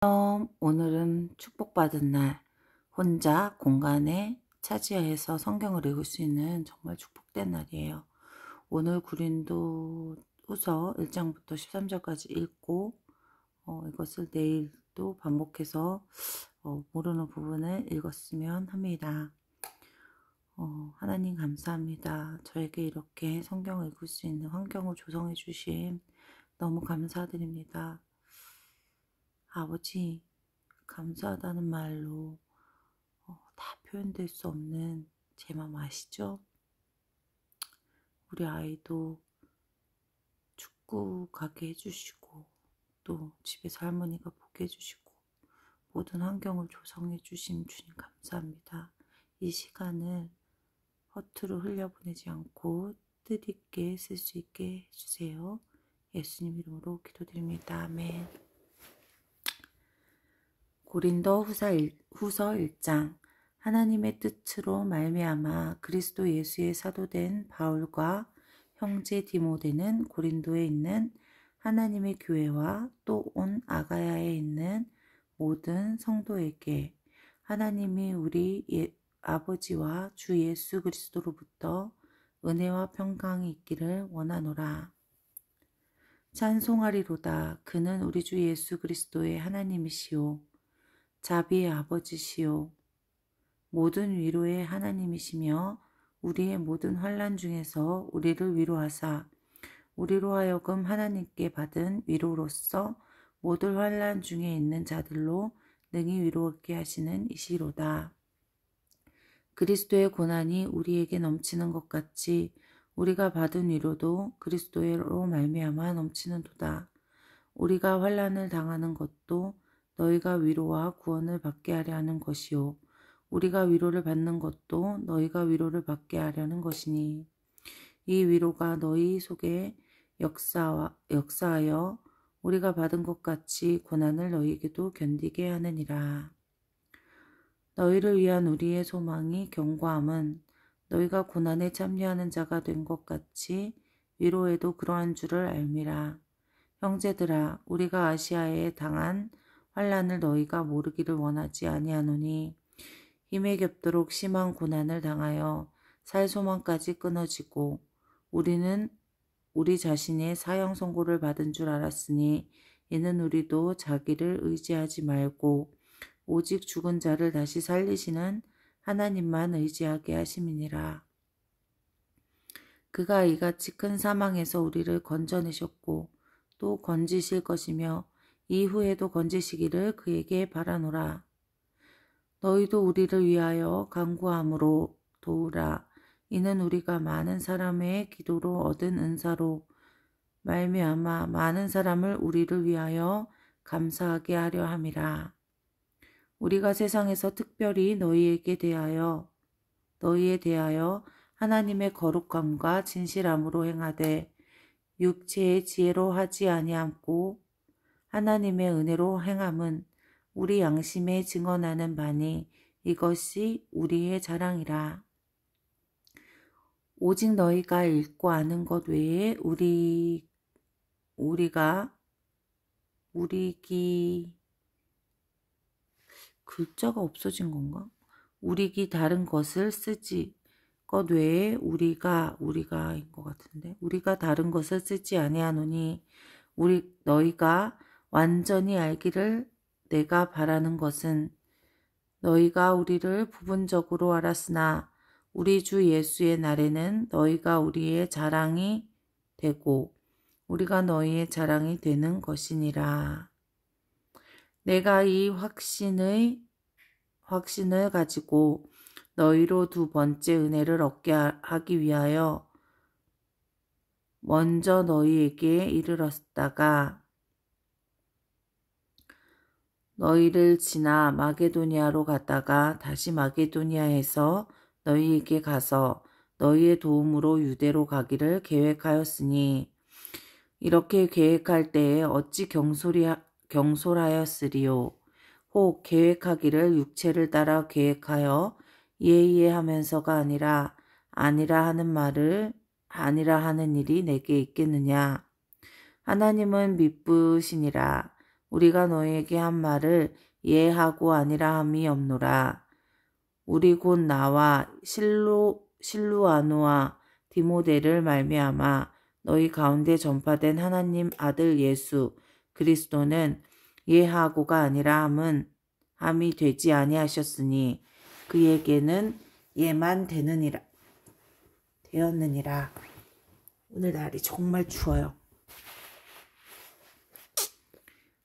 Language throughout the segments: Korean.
오늘은 축복받은 날, 혼자 공간에 차지해서 성경을 읽을 수 있는 정말 축복된 날이에요. 오늘 고린도 후서 1장부터 13절까지 읽고 이것을 내일도 반복해서 모르는 부분을 읽었으면 합니다. 하나님 감사합니다. 저에게 이렇게 성경을 읽을 수 있는 환경을 조성해 주심 너무 감사드립니다. 아버지, 감사하다는 말로 다 표현될 수 없는 제 맘 아시죠? 우리 아이도 축구 가게 해주시고 또 집에서 할머니가 보게 해주시고 모든 환경을 조성해 주신 주님 감사합니다. 이 시간을 허투루 흘려보내지 않고 뜻있게 쓸 수 있게 해주세요. 예수님 이름으로 기도드립니다. 아멘. 고린도 후서 1장. 하나님의 뜻으로 말미암아 그리스도 예수의 사도된 바울과 형제 디모데는 고린도에 있는 하나님의 교회와 또 온 아가야에 있는 모든 성도에게 하나님이 우리 아버지와 주 예수 그리스도로부터 은혜와 평강이 있기를 원하노라. 찬송하리로다. 그는 우리 주 예수 그리스도의 하나님이시오 자비의 아버지시오 모든 위로의 하나님이시며 우리의 모든 환난 중에서 우리를 위로하사 우리로 하여금 하나님께 받은 위로로서 모든 환난 중에 있는 자들로 능히 위로하게 하시는 이시로다. 그리스도의 고난이 우리에게 넘치는 것 같이 우리가 받은 위로도 그리스도로 말미암아 넘치는도다. 우리가 환난을 당하는 것도 너희가 위로와 구원을 받게 하려 하는 것이요 우리가 위로를 받는 것도 너희가 위로를 받게 하려는 것이니 이 위로가 너희 속에 역사하여 우리가 받은 것 같이 고난을 너희에게도 견디게 하느니라. 너희를 위한 우리의 소망이 견고함은 너희가 고난에 참여하는 자가 된 것 같이 위로에도 그러한 줄을 알미라. 형제들아, 우리가 아시아에 당한 환난을 너희가 모르기를 원하지 아니하노니 힘에 겹도록 심한 고난을 당하여 살 소망까지 끊어지고 우리는 우리 자신의 사형 선고를 받은 줄 알았으니 이는 우리도 자기를 의지하지 말고 오직 죽은 자를 다시 살리시는 하나님만 의지하게 하심이니라. 그가 이같이 큰 사망에서 우리를 건져내셨고 또 건지실 것이며 이후에도 건지시기를 그에게 바라노라. 너희도 우리를 위하여 간구함으로 도우라. 이는 우리가 많은 사람의 기도로 얻은 은사로 말미암아 많은 사람을 우리를 위하여 감사하게 하려 함이라. 우리가 세상에서 특별히 너희에 대하여 하나님의 거룩함과 진실함으로 행하되 육체의 지혜로 하지 아니하고 하나님의 은혜로 행함은 우리 양심에 증언하는 바니 이것이 우리의 자랑이라. 오직 너희가 읽고 아는 것 외에 글자가 없어진 건가? 우리기 다른 것을 쓰지 것 외에 우리가인 것 같은데 우리가 다른 것을 쓰지 아니하노니 너희가 완전히 알기를 내가 바라는 것은 너희가 우리를 부분적으로 알았으나 우리 주 예수의 날에는 너희가 우리의 자랑이 되고 우리가 너희의 자랑이 되는 것이니라. 내가 이 확신을 가지고 너희로 두 번째 은혜를 얻게 하기 위하여 먼저 너희에게 이르렀다가 너희를 지나 마게도니아로 갔다가 다시 마게도니아에서 너희에게 가서 너희의 도움으로 유대로 가기를 계획하였으니 이렇게 계획할 때에 어찌 경솔하였으리요. 혹 계획하기를 육체를 따라 계획하여 예예 하면서가 아니라 하는 일이 내게 있겠느냐. 하나님은 미쁘시니라. 우리가 너희에게 한 말을 이해하고 아니라 함이 없노라. 우리 곧 나와 실루아노와 디모데를 말미암아 너희 가운데 전파된 하나님 아들 예수 그리스도는 예하고가 아니라 함이 되지 아니하셨으니 그에게는 예만 되었느니라. 오늘 날이 정말 추워요.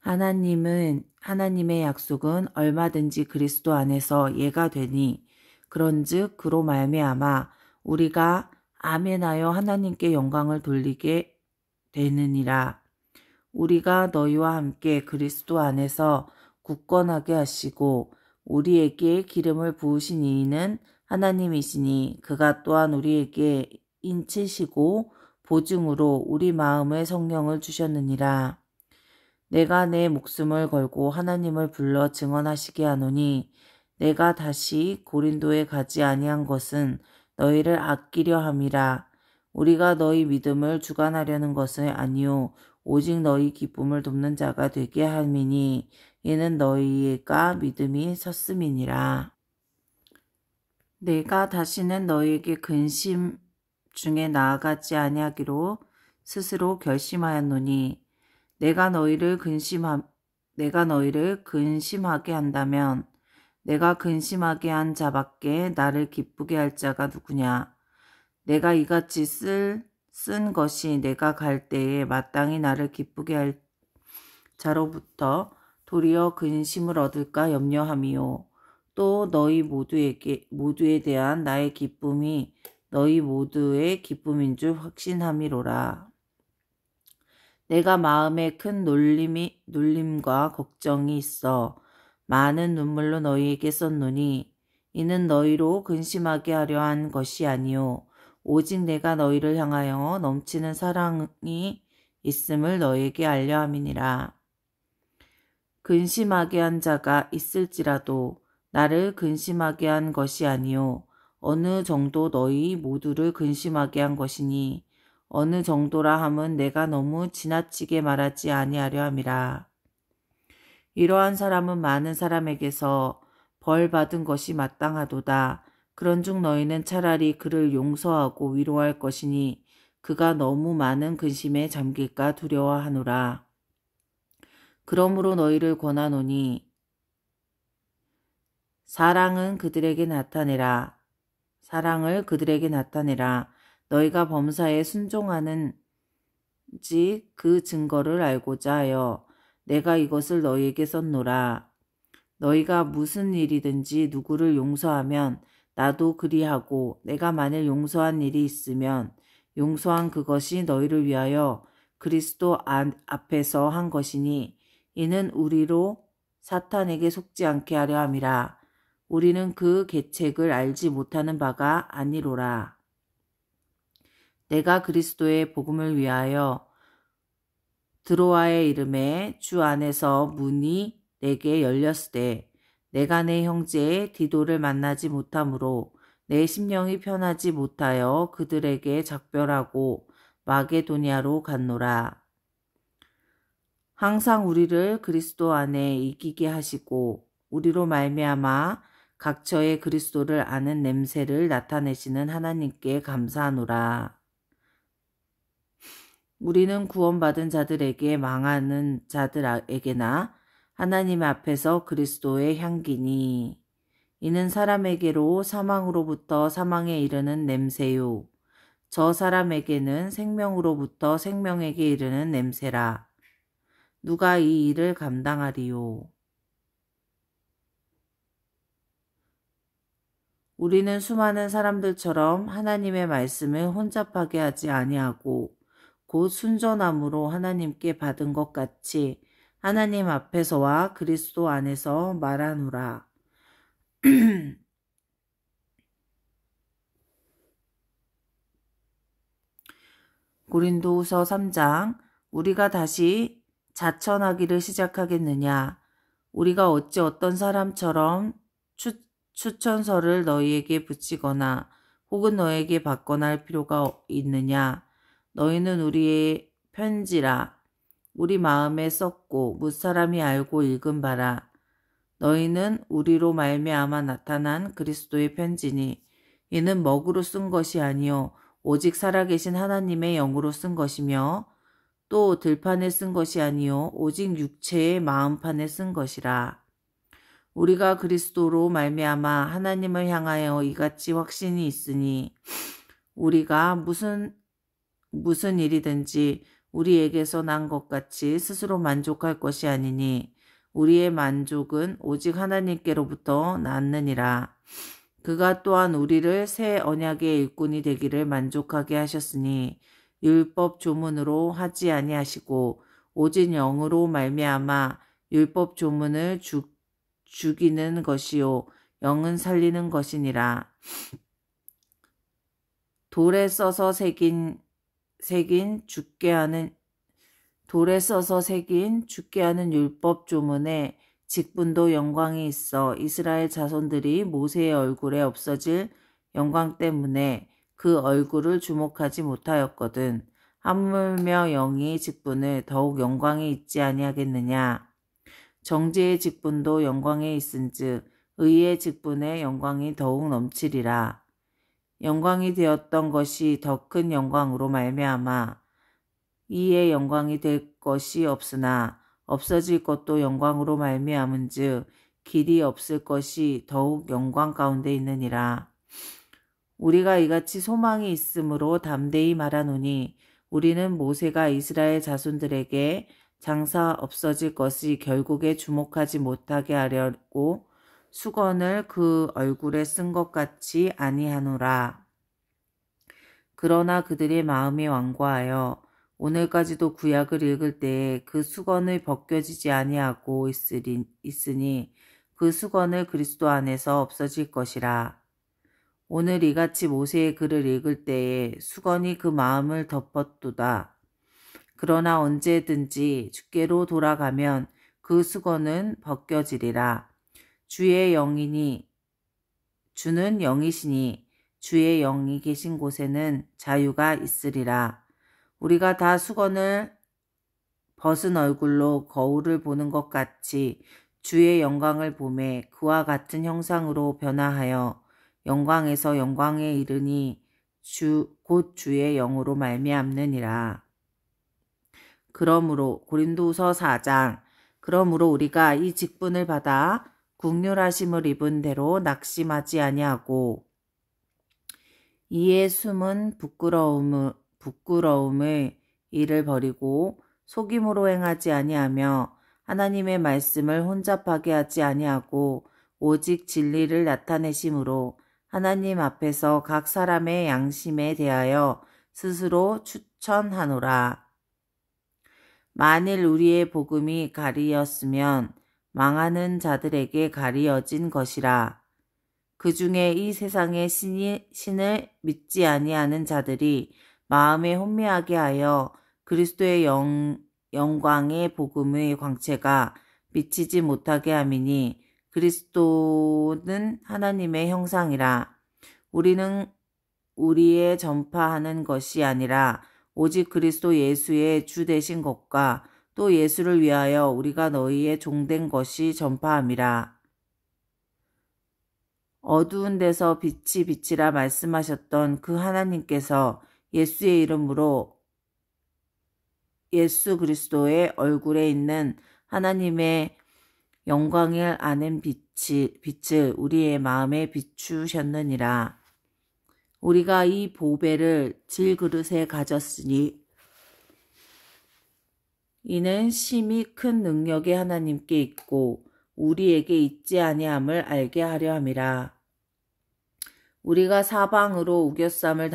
하나님의 약속은 얼마든지 그리스도 안에서 예가 되니 그런즉 그로 말미암아 우리가 아멘하여 하나님께 영광을 돌리게 되느니라. 우리가 너희와 함께 그리스도 안에서 굳건하게 하시고 우리에게 기름을 부으신 이는 하나님이시니 그가 또한 우리에게 인치시고 보증으로 우리 마음에 성령을 주셨느니라. 내가 내 목숨을 걸고 하나님을 불러 증언하시게 하노니 내가 다시 고린도에 가지 아니한 것은 너희를 아끼려 함이라. 우리가 너희 믿음을 주관하려는 것은 아니요 오직 너희 기쁨을 돕는 자가 되게 함이니 이는 너희가 믿음이 섰음이니라. 내가 다시는 너희에게 근심 중에 나아가지 아니하기로 스스로 결심하였노니 내가 너희를 근심하게 한다면 내가 근심하게 한 자밖에 나를 기쁘게 할 자가 누구냐. 내가 이같이 쓴 것이 내가 갈 때에 마땅히 나를 기쁘게 할 자로부터 도리어 근심을 얻을까 염려함이요. 또 너희 모두에 대한 나의 기쁨이 너희 모두의 기쁨인 줄 확신함이로라. 내가 마음에 큰 놀림과 걱정이 있어 많은 눈물로 너희에게 썼노니 이는 너희로 근심하게 하려 한 것이 아니요 오직 내가 너희를 향하여 넘치는 사랑이 있음을 너희에게 알려 함이니라. 근심하게 한 자가 있을지라도 나를 근심하게 한 것이 아니요 어느 정도 너희 모두를 근심하게 한 것이니 어느 정도라 함은 내가 너무 지나치게 말하지 아니하려 함이라. 이러한 사람은 많은 사람에게서 벌 받은 것이 마땅하도다. 그런즉 너희는 차라리 그를 용서하고 위로할 것이니 그가 너무 많은 근심에 잠길까 두려워하노라. 그러므로 너희를 권하노니 사랑을 그들에게 나타내라. 너희가 범사에 순종하는지 그 증거를 알고자 하여 내가 이것을 너희에게 썼노라. 너희가 무슨 일이든지 누구를 용서하면 나도 그리하고 내가 만일 용서한 일이 있으면 용서한 그것이 너희를 위하여 그리스도 앞에서 한 것이니 이는 우리로 사탄에게 속지 않게 하려 함이라. 우리는 그 계책을 알지 못하는 바가 아니로라. 내가 그리스도의 복음을 위하여 드로아의 이름에 주 안에서 문이 내게 열렸으되 내가 내 형제 디도를 만나지 못하므로 내 심령이 편하지 못하여 그들에게 작별하고 마게도니아로 갔노라. 항상 우리를 그리스도 안에 이기게 하시고 우리로 말미암아 각처에 그리스도를 아는 냄새를 나타내시는 하나님께 감사하노라. 우리는 구원받은 자들에게 망하는 자들에게나 하나님 앞에서 그리스도의 향기니 이는 사람에게로 사망으로부터 사망에 이르는 냄새요 저 사람에게는 생명으로부터 생명에게 이르는 냄새라. 누가 이 일을 감당하리요. 우리는 수많은 사람들처럼 하나님의 말씀을 혼잡하게 하지 아니하고 곧 순전함으로 하나님께 받은 것 같이 하나님 앞에서와 그리스도 안에서 말하노라. 고린도후서 3장. 우리가 다시 자천하기를 시작하겠느냐. 우리가 어찌 어떤 사람처럼 추천서를 너희에게 붙이거나 혹은 너희에게 받거나 할 필요가 있느냐. 너희는 우리의 편지라. 우리 마음에 썼고 무사람이 알고 읽은 바라. 너희는 우리로 말미암아 나타난 그리스도의 편지니 이는 먹으로 쓴 것이 아니요 오직 살아계신 하나님의 영으로 쓴 것이며 또 들판에 쓴 것이 아니요 오직 육체의 마음판에 쓴 것이라. 우리가 그리스도로 말미암아 하나님을 향하여 이같이 확신이 있으니 우리가 무슨 일이든지 우리에게서 난 것 같이 스스로 만족할 것이 아니니 우리의 만족은 오직 하나님께로부터 났느니라. 그가 또한 우리를 새 언약의 일꾼이 되기를 만족하게 하셨으니 율법 조문으로 하지 아니하시고 오직 영으로 말미암아 율법 조문을 죽이는 것이요 영은 살리는 것이니라. 돌에 써서 새긴 죽게 하는 율법 조문에 직분도 영광이 있어 이스라엘 자손들이 모세의 얼굴에 없어질 영광 때문에 그 얼굴을 주목하지 못하였거든. 하물며 영이 직분을 더욱 영광이 있지 아니하겠느냐. 정죄의 직분도 영광에 있은즉 의의 직분의 영광이 더욱 넘치리라. 영광이 되었던 것이 더 큰 영광으로 말미암아 이의 영광이 될 것이 없으나 없어질 것도 영광으로 말미암은즉 길이 없을 것이 더욱 영광 가운데 있느니라. 우리가 이같이 소망이 있으므로 담대히 말하노니 우리는 모세가 이스라엘 자손들에게 장사 없어질 것이 결국에 주목하지 못하게 하려고 수건을 그 얼굴에 쓴 것 같이 아니하노라. 그러나 그들의 마음이 완고하여 오늘까지도 구약을 읽을 때에 그 수건을 벗겨지지 아니하고 있으니 그 수건을 그리스도 안에서 없어질 것이라. 오늘 이같이 모세의 글을 읽을 때에 수건이 그 마음을 덮었도다. 그러나 언제든지 주께로 돌아가면 그 수건은 벗겨지리라. 주는 영이시니 주의 영이 계신 곳에는 자유가 있으리라. 우리가 다 수건을 벗은 얼굴로 거울을 보는 것 같이 주의 영광을 보매 그와 같은 형상으로 변화하여 영광에서 영광에 이르니 곧 주의 영으로 말미암느니라. 그러므로 고린도후서 4장 그러므로 우리가 이 직분을 받아 국률하심을 입은 대로 낙심하지 아니하고 이에 숨은 부끄러움을 이를 버리고 속임으로 행하지 아니하며 하나님의 말씀을 혼잡하게 하지 아니하고 오직 진리를 나타내심으로 하나님 앞에서 각 사람의 양심에 대하여 스스로 추천하노라. 만일 우리의 복음이 가리였으면 망하는 자들에게 가리어진 것이라. 그 중에 이 세상의 신을 믿지 아니하는 자들이 마음에 혼미하게 하여 그리스도의 영광의 복음의 광채가 비치지 못하게 함이니 그리스도는 하나님의 형상이라. 우리는 우리의 전파하는 것이 아니라 오직 그리스도 예수의 주 되신 것과 또 예수를 위하여 우리가 너희의 종된 것이 전파함이라. 어두운 데서 빛이 비치라 말씀하셨던 그 하나님께서 예수의 이름으로 예수 그리스도의 얼굴에 있는 하나님의 영광을 아는 빛을 우리의 마음에 비추셨느니라. 우리가 이 보배를 질그릇에 가졌으니 이는 심히 큰 능력의 하나님께 있고 우리에게 있지 아니함을 알게 하려 함이라. 우리가 사방으로 우겨쌈을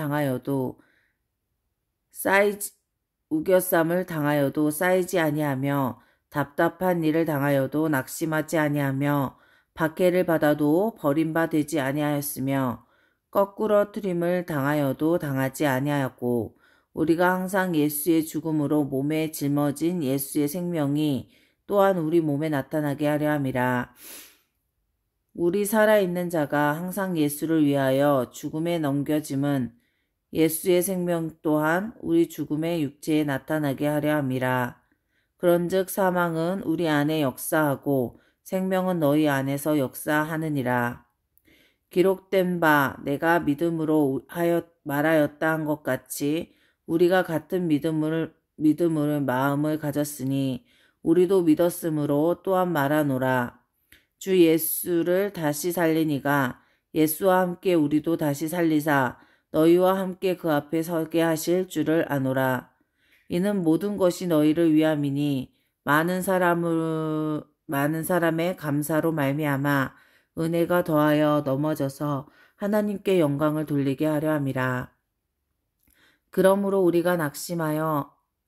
당하여도 쌓이지 아니하며 답답한 일을 당하여도 낙심하지 아니하며 박해를 받아도 버림받지 아니하였으며 거꾸러뜨림을 당하여도 당하지 아니하였고 우리가 항상 예수의 죽음으로 몸에 짊어진 예수의 생명이 또한 우리 몸에 나타나게 하려 함이라. 우리 살아있는 자가 항상 예수를 위하여 죽음에 넘겨짐은 예수의 생명 또한 우리 죽음의 육체에 나타나게 하려 함이라. 그런즉 사망은 우리 안에 역사하고 생명은 너희 안에서 역사하느니라. 기록된 바 내가 믿음으로 말하였다 한 것 같이 우리가 같은 믿음을 마음을 가졌으니 우리도 믿었으므로 또한 말하노라. 주 예수를 다시 살린 이가 예수와 함께 우리도 다시 살리사 너희와 함께 그 앞에 서게 하실 줄을 아노라. 이는 모든 것이 너희를 위함이니 많은 사람의 감사로 말미암아 은혜가 더하여 넘어져서 하나님께 영광을 돌리게 하려 함이라. 그러므로 우리가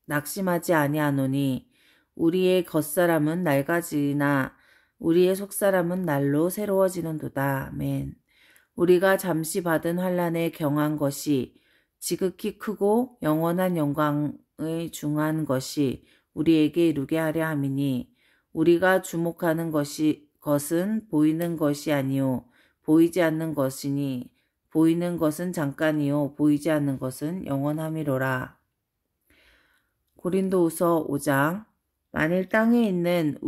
낙심하지 아니하노니 우리의 겉사람은 낡아지나 우리의 속사람은 날로 새로워지는도다. 아멘. 우리가 잠시 받은 환난에 경한 것이 지극히 크고 영원한 영광의 중한 것이 우리에게 이루게 하려 함이니 우리가 주목하는 것은 보이는 것이 아니요 보이지 않는 것이니 보이는 것은 잠깐이요 보이지 않는 것은 영원함이로라. 고린도후서 5장. 만일 땅에 있는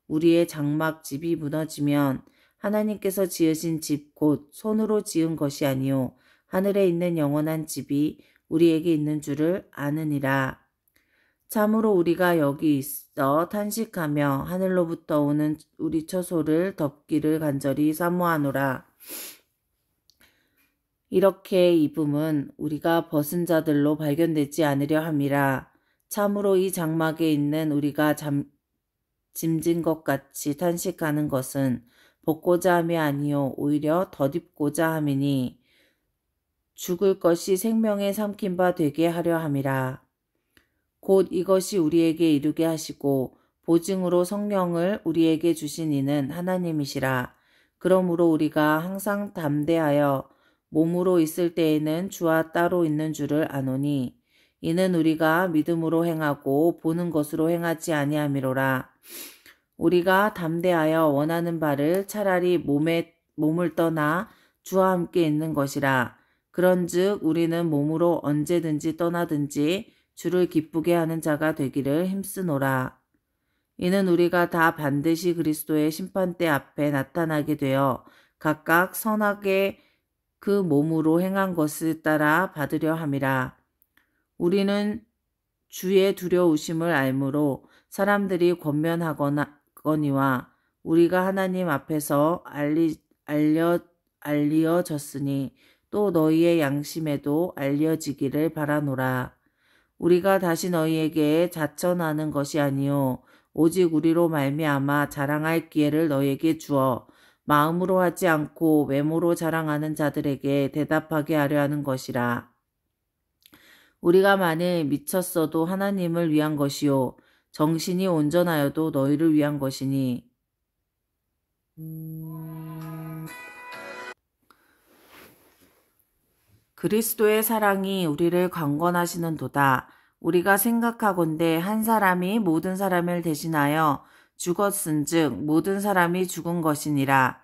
우리의 장막집이 무너지면 하나님께서 지으신 집 곧 손으로 지은 것이 아니요 하늘에 있는 영원한 집이 우리에게 있는 줄을 아느니라. 참으로 우리가 여기 있어 탄식하며 하늘로부터 오는 우리 처소를 덮기를 간절히 사모하노라. 이렇게 입음은 우리가 벗은 자들로 발견되지 않으려 함이라. 참으로 이 장막에 있는 우리가 짐진 것 같이 탄식하는 것은 벗고자 함이 아니요 오히려 덧입고자 함이니 죽을 것이 생명에 삼킨 바 되게 하려 함이라. 곧 이것이 우리에게 이루게 하시고 보증으로 성령을 우리에게 주신 이는 하나님이시라. 그러므로 우리가 항상 담대하여 몸으로 있을 때에는 주와 따로 있는 줄을 아노니 이는 우리가 믿음으로 행하고 보는 것으로 행하지 아니함이로라. 우리가 담대하여 원하는 바를 차라리 몸을 떠나 주와 함께 있는 것이라. 그런즉 우리는 몸으로 언제든지 떠나든지 주를 기쁘게 하는 자가 되기를 힘쓰노라. 이는 우리가 다 반드시 그리스도의 심판대 앞에 나타나게 되어 각각 선하게 그 몸으로 행한 것을 따라 받으려 함이라. 우리는 주의 두려우심을 알므로 사람들이 권면하거니와 우리가 하나님 앞에서 알려졌으니 또 너희의 양심에도 알려지기를 바라노라. 우리가 다시 너희에게 자천하는 것이 아니요 오직 우리로 말미암아 자랑할 기회를 너희에게 주어 마음으로 하지 않고 외모로 자랑하는 자들에게 대답하게 하려 하는 것이라. 우리가 만일 미쳤어도 하나님을 위한 것이요 정신이 온전하여도 너희를 위한 것이니 그리스도의 사랑이 우리를 강권하시는도다. 우리가 생각하건대 한 사람이 모든 사람을 대신하여 죽었은즉 모든 사람이 죽은 것이니라.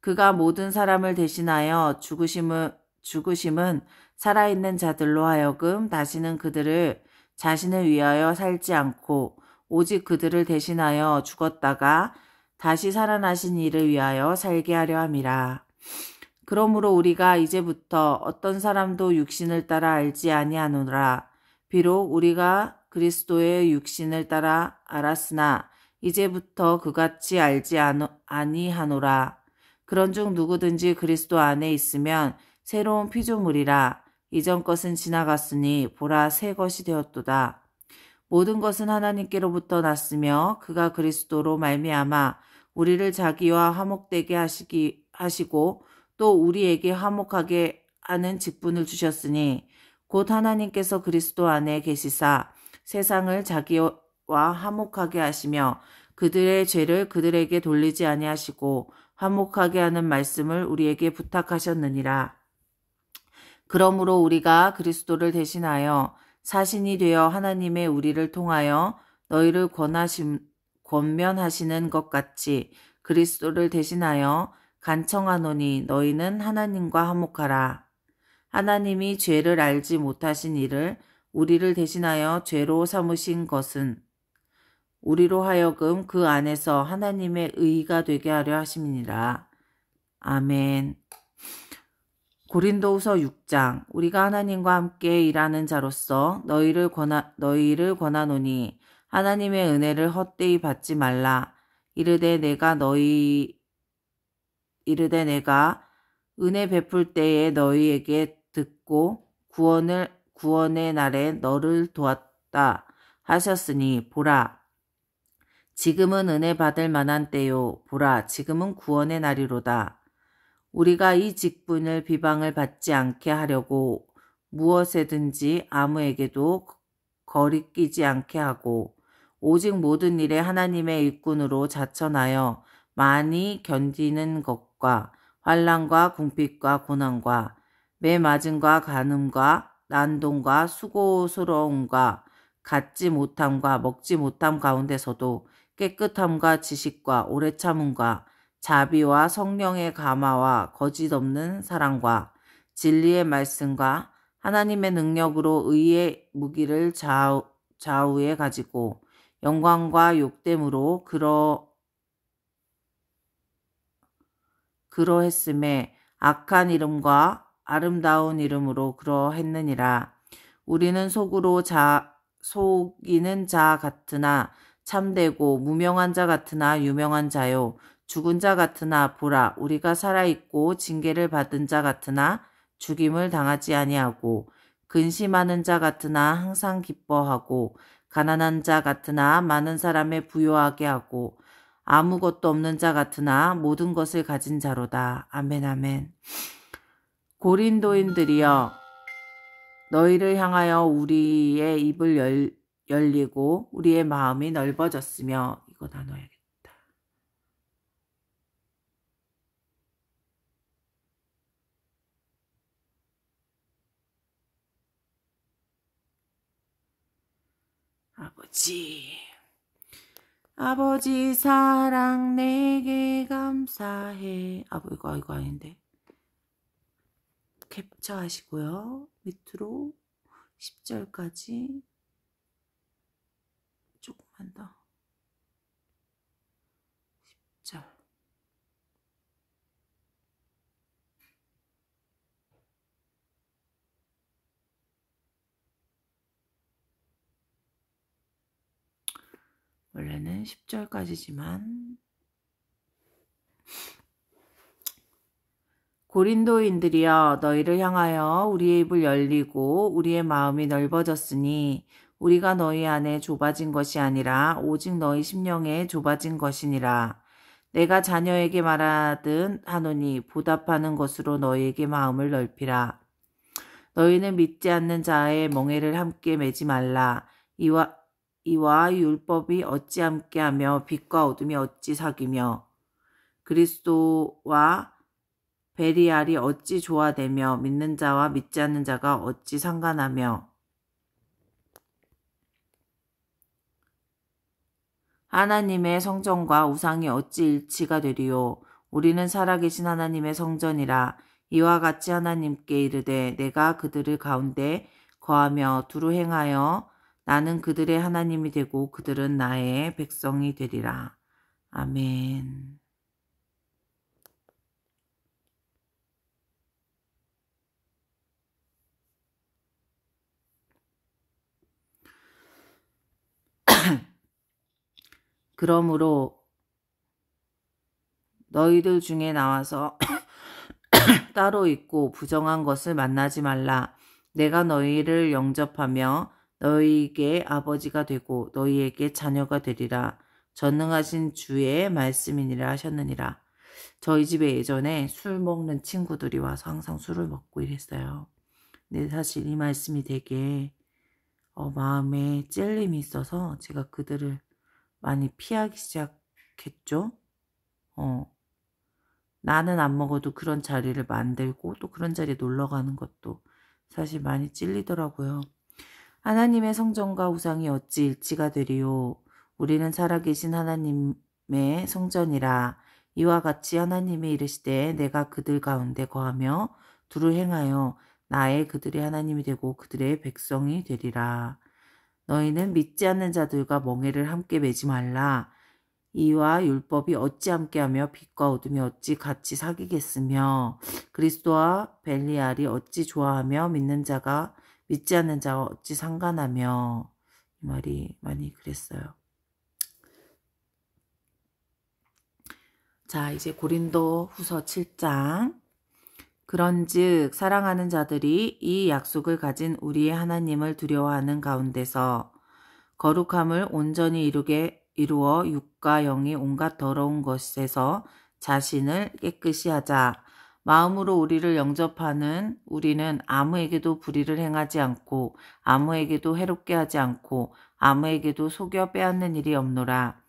그가 모든 사람을 대신하여 죽으심은 살아있는 자들로 하여금 다시는 그들을 자신을 위하여 살지 않고 오직 그들을 대신하여 죽었다가 다시 살아나신 이를 위하여 살게 하려 함이라. 그러므로 우리가 이제부터 어떤 사람도 육신을 따라 알지 아니하노라. 비록 우리가 그리스도의 육신을 따라 알았으나 이제부터 그같이 알지 아니하노라. 그런즉 누구든지 그리스도 안에 있으면 새로운 피조물이라. 이전 것은 지나갔으니 보라 새 것이 되었도다. 모든 것은 하나님께로부터 났으며 그가 그리스도로 말미암아 우리를 자기와 화목되게 하시고 또 우리에게 화목하게 하는 직분을 주셨으니 곧 하나님께서 그리스도 안에 계시사 세상을 자기와 화목하게 하시며 그들의 죄를 그들에게 돌리지 아니하시고 화목하게 하는 말씀을 우리에게 부탁하셨느니라. 그러므로 우리가 그리스도를 대신하여 사신이 되어 하나님의 우리를 통하여 너희를 권면하시는 것 같이 그리스도를 대신하여 간청하노니 너희는 하나님과 화목하라. 하나님이 죄를 알지 못하신 이를 우리를 대신하여 죄로 삼으신 것은 우리로 하여금 그 안에서 하나님의 의가 되게 하려 하심이니라. 아멘. 고린도후서 6장. 우리가 하나님과 함께 일하는 자로서 너희를 권하노니 하나님의 은혜를 헛되이 받지 말라. 이르되 내가 은혜 베풀 때에 너희에게 듣고 구원의 날에 너를 도왔다 하셨으니 보라, 지금은 은혜 받을 만한 때요. 보라, 지금은 구원의 날이로다. 우리가 이 직분을 비방을 받지 않게 하려고 무엇에든지 아무에게도 거리끼지 않게 하고 오직 모든 일에 하나님의 일꾼으로 자천하여 많이 견디는 것과 환난과 궁핍과 고난과 매맞음과 간음과 난동과 수고스러움과 갖지 못함과 먹지 못함 가운데서도 깨끗함과 지식과 오래 참음과 자비와 성령의 감화와 거짓 없는 사랑과 진리의 말씀과 하나님의 능력으로 의의 무기를 좌우에 가지고 영광과 욕됨으로 그러했음에 악한 이름과 아름다운 이름으로 그러했느니라. 우리는 속이는 자 같으나 참되고 무명한 자 같으나 유명한 자요. 죽은 자 같으나 보라, 우리가 살아있고 징계를 받은 자 같으나 죽임을 당하지 아니하고 근심하는 자 같으나 항상 기뻐하고 가난한 자 같으나 많은 사람에 부요하게 하고 아무것도 없는 자 같으나 모든 것을 가진 자로다. 아멘, 아멘. 고린도인들이여, 너희를 향하여 우리의 입을 열리고 우리의 마음이 넓어졌으며, 이거 다 넣어야겠다. 아버지 사랑 내게 감사해. 이거 아닌데. 캡처 하시고요. 밑으로 10절까지 조금만 더. 10절. 원래는 10절까지지만 고린도인들이여, 너희를 향하여 우리의 입을 열리고 우리의 마음이 넓어졌으니 우리가 너희 안에 좁아진 것이 아니라 오직 너희 심령에 좁아진 것이니라. 내가 자녀에게 말하든 하노니 보답하는 것으로 너희에게 마음을 넓히라. 너희는 믿지 않는 자의 멍에를 함께 매지 말라. 이와 율법이 어찌 함께하며 빛과 어둠이 어찌 사귀며 그리스도와 베리알이 어찌 조화되며 믿는 자와 믿지 않는 자가 어찌 상관하며 하나님의 성전과 우상이 어찌 일치가 되리요. 우리는 살아계신 하나님의 성전이라. 이와 같이 하나님께 이르되 내가 그들을 가운데 거하며 두루 행하여 나는 그들의 하나님이 되고 그들은 나의 백성이 되리라. 아멘. 그러므로 너희들 중에 나와서 따로 있고 부정한 것을 만나지 말라. 내가 너희를 영접하며 너희에게 아버지가 되고 너희에게 자녀가 되리라. 전능하신 주의 말씀이니라 하셨느니라. 저희 집에 예전에 술 먹는 친구들이 와서 항상 술을 먹고 이랬어요. 근데 사실 이 말씀이 되게 마음에 찔림이 있어서 제가 그들을 많이 피하기 시작했죠. 나는 안 먹어도 그런 자리를 만들고 또 그런 자리에 놀러 가는 것도 사실 많이 찔리더라고요. 하나님의 성전과 우상이 어찌 일치가 되리요. 우리는 살아계신 하나님의 성전이라. 이와 같이 하나님이 이르시되 내가 그들 가운데 거하며 두루 행하여 나의 그들의 하나님이 되고 그들의 백성이 되리라. 너희는 믿지 않는 자들과 멍에를 함께 매지 말라. 이와 율법이 어찌 함께하며 빛과 어둠이 어찌 같이 사귀겠으며 그리스도와 벨리알이 어찌 좋아하며 믿지 않는 자와 어찌 상관하며. 이 말이 많이 그랬어요. 자, 이제 고린도 후서 7장. 그런즉 사랑하는 자들이 이 약속을 가진 우리의 하나님을 두려워하는 가운데서 거룩함을 온전히 이루어 육과 영이 온갖 더러운 것에서 자신을 깨끗이 하자. 마음으로 우리를 영접하는 우리는 아무에게도 불의를 행하지 않고 아무에게도 해롭게 하지 않고 아무에게도 속여 빼앗는 일이 없노라.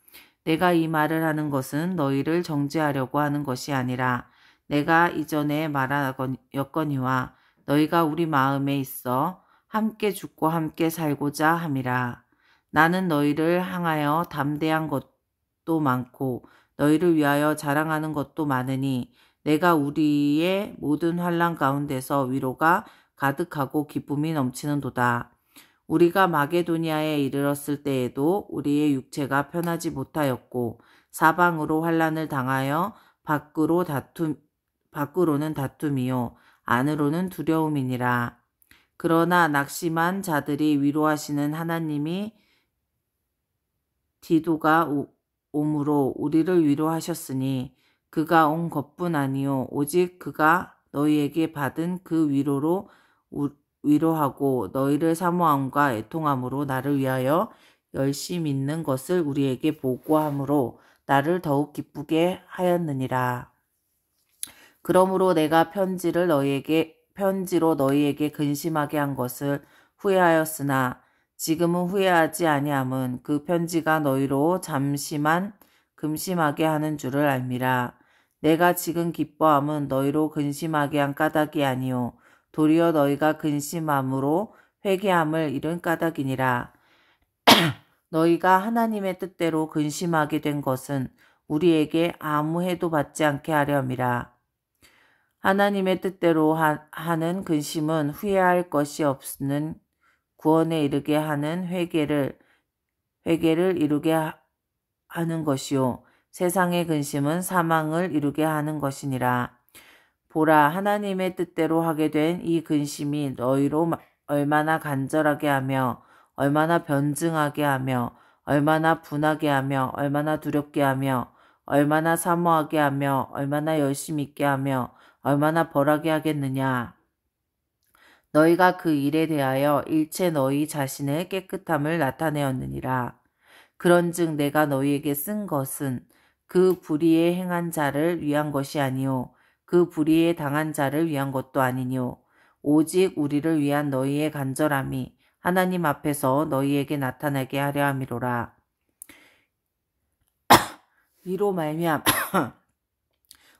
내가 이 말을 하는 것은 너희를 정죄하려고 하는 것이 아니라 내가 이전에 말하였거니와 너희가 우리 마음에 있어 함께 죽고 함께 살고자 함이라. 나는 너희를 향하여 담대한 것도 많고 너희를 위하여 자랑하는 것도 많으니 내가 우리의 모든 환난 가운데서 위로가 가득하고 기쁨이 넘치는도다. 우리가 마게도니아에 이르렀을 때에도 우리의 육체가 편하지 못하였고 사방으로 환난을 당하여 밖으로는 다툼이요 안으로는 두려움이니라. 그러나 낙심한 자들이 위로하시는 하나님이 디도가 오므로 우리를 위로하셨으니 그가 온 것뿐 아니요 오직 그가 너희에게 받은 그 위로로 위로하고 너희를 사모함과 애통함으로 나를 위하여 열심히 있는 것을 우리에게 보고함으로 나를 더욱 기쁘게 하였느니라. 그러므로 내가 편지로 너희에게 근심하게 한 것을 후회하였으나 지금은 후회하지 아니함은 그 편지가 너희로 잠시만 근심하게 하는 줄을 알미라. 내가 지금 기뻐함은 너희로 근심하게 한 까닭이 아니요 도리어 너희가 근심함으로 회개함을 잃은 까닭이니라. 너희가 하나님의 뜻대로 근심하게 된 것은 우리에게 아무 해도 받지 않게 하려 함이라. 하나님의 뜻대로 하는 근심은 후회할 것이 없는 구원에 이르게 하는 회개를 이루게 하는 것이요 세상의 근심은 사망을 이루게 하는 것이니라. 보라, 하나님의 뜻대로 하게 된 이 근심이 너희로 얼마나 간절하게 하며 얼마나 변증하게 하며 얼마나 분하게 하며 얼마나 두렵게 하며 얼마나 사모하게 하며 얼마나 열심히 있게 하며 얼마나 벌하게 하겠느냐. 너희가 그 일에 대하여 일체 너희 자신의 깨끗함을 나타내었느니라. 그런즉 내가 너희에게 쓴 것은 그 불의에 행한 자를 위한 것이 아니요 그 불의에 당한 자를 위한 것도 아니뇨 오직 우리를 위한 너희의 간절함이 하나님 앞에서 너희에게 나타나게 하려 함이로라. 위로 말미암아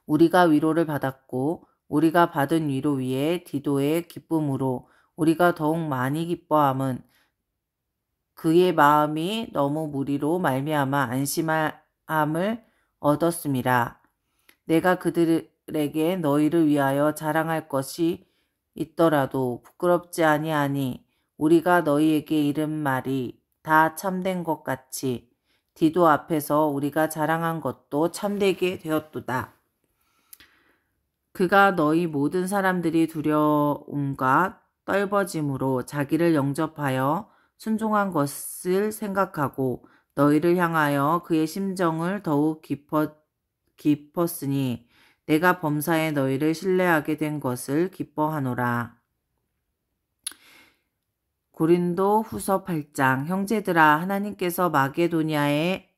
우리가 위로를 받았고 우리가 받은 위로 위에 디도의 기쁨으로 우리가 더욱 많이 기뻐함은 그의 마음이 너무 무리로 말미암아 안심함을 얻었음이라. 내가 그들에게 너희를 위하여 자랑할 것이 있더라도 부끄럽지 아니하니 우리가 너희에게 이른 말이 다 참된 것 같이 디도 앞에서 우리가 자랑한 것도 참되게 되었도다. 그가 너희 모든 사람들이 두려움과 떨버짐으로 자기를 영접하여 순종한 것을 생각하고 너희를 향하여 그의 심정을 더욱 깊었으니 내가 범사에 너희를 신뢰하게 된 것을 기뻐하노라. 고린도 후서 8장. 형제들아, 하나님께서 마게도니아의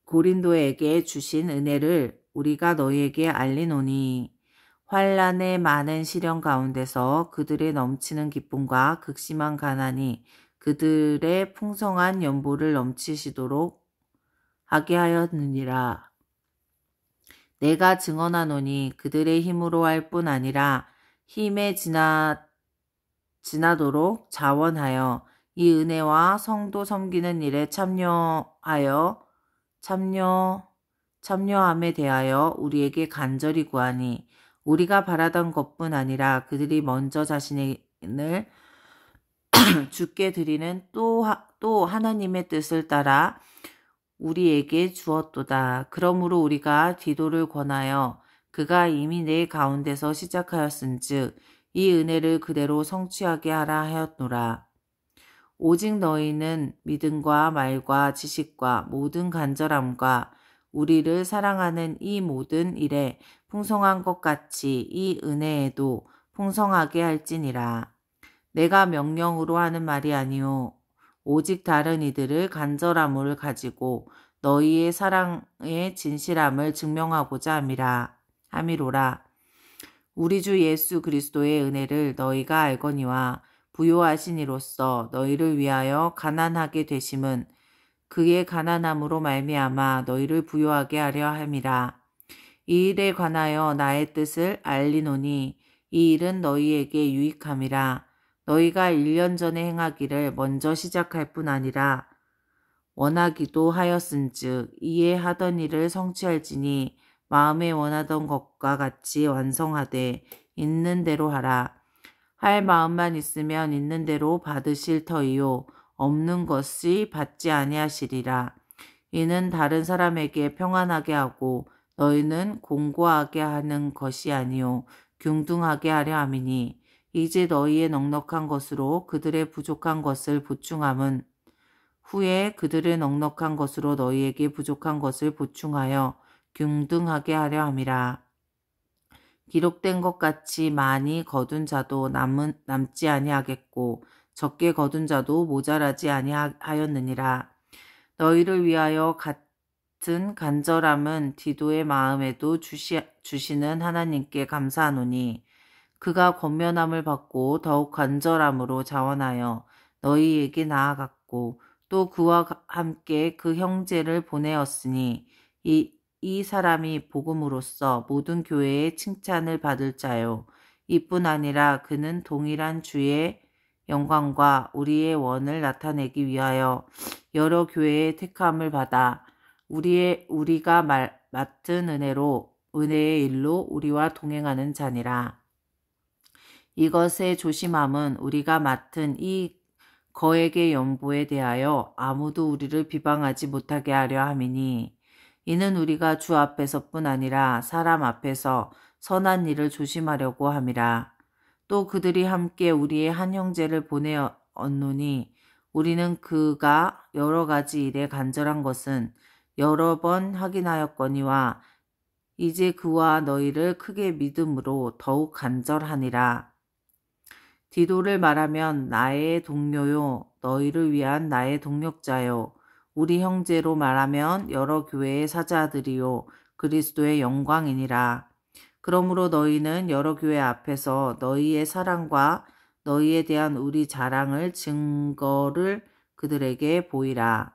고린도에게 주신 은혜를 우리가 너희에게 알리노니 환난의 많은 시련 가운데서 그들의 넘치는 기쁨과 극심한 가난이 그들의 풍성한 연보를 넘치시도록 하게 하였느니라. 내가 증언하노니 그들의 힘으로 할 뿐 아니라 힘에 지나도록 자원하여 이 은혜와 성도 섬기는 일에 참여함에 대하여 우리에게 간절히 구하니 우리가 바라던 것뿐 아니라 그들이 먼저 자신을 주께 드리는 또 하나님의 뜻을 따라 우리에게 주었도다. 그러므로 우리가 디도를 권하여 그가 이미 내 가운데서 시작하였은즉 이 은혜를 그대로 성취하게 하라 하였노라. 오직 너희는 믿음과 말과 지식과 모든 간절함과 우리를 사랑하는 이 모든 일에 풍성한 것 같이 이 은혜에도 풍성하게 할지니라. 내가 명령으로 하는 말이 아니요 오직 다른 이들을 간절함을 가지고 너희의 사랑의 진실함을 증명하고자 함이로라. 우리 주 예수 그리스도의 은혜를 너희가 알거니와 부요하신 이로써 너희를 위하여 가난하게 되심은 그의 가난함으로 말미암아 너희를 부요하게 하려 함이라. 이 일에 관하여 나의 뜻을 알리노니 이 일은 너희에게 유익함이라. 너희가 1년 전에 행하기를 먼저 시작할 뿐 아니라 원하기도 하였은즉 이에 하던 일을 성취할지니 마음에 원하던 것과 같이 완성하되 있는 대로 하라. 할 마음만 있으면 있는 대로 받으실 터이요 없는 것이 받지 아니하시리라. 이는 다른 사람에게 평안하게 하고 너희는 공고하게 하는 것이 아니요 균등하게 하려 함이니 이제 너희의 넉넉한 것으로 그들의 부족한 것을 보충함은 후에 그들의 넉넉한 것으로 너희에게 부족한 것을 보충하여 균등하게 하려 함이라. 기록된 것 같이 많이 거둔 자도 남지 아니하겠고 적게 거둔 자도 모자라지 아니하였느니라. 너희를 위하여 같은 간절함은 디도의 마음에도 주시는 하나님께 감사하노니 그가 권면함을 받고 더욱 간절함으로 자원하여 너희에게 나아갔고 또 그와 함께 그 형제를 보내었으니 이 사람이 복음으로써 모든 교회의 칭찬을 받을 자요. 이뿐 아니라 그는 동일한 주의 영광과 우리의 원을 나타내기 위하여 여러 교회의 택함을 받아 우리가 맡은 은혜의 일로 우리와 동행하는 자니라. 이것의 조심함은 우리가 맡은 이 거액의 연보에 대하여 아무도 우리를 비방하지 못하게 하려 함이니 이는 우리가 주 앞에서뿐 아니라 사람 앞에서 선한 일을 조심하려고 함이라. 또 그들이 함께 우리의 한 형제를 보내었노니 우리는 그가 여러 가지 일에 간절한 것은 여러 번 확인하였거니와 이제 그와 너희를 크게 믿음으로 더욱 간절하니라. 디도를 말하면 나의 동료요 너희를 위한 나의 동력자요 우리 형제로 말하면 여러 교회의 사자들이요 그리스도의 영광이니라. 그러므로 너희는 여러 교회 앞에서 너희의 사랑과 너희에 대한 우리 자랑을 증거를 그들에게 보이라.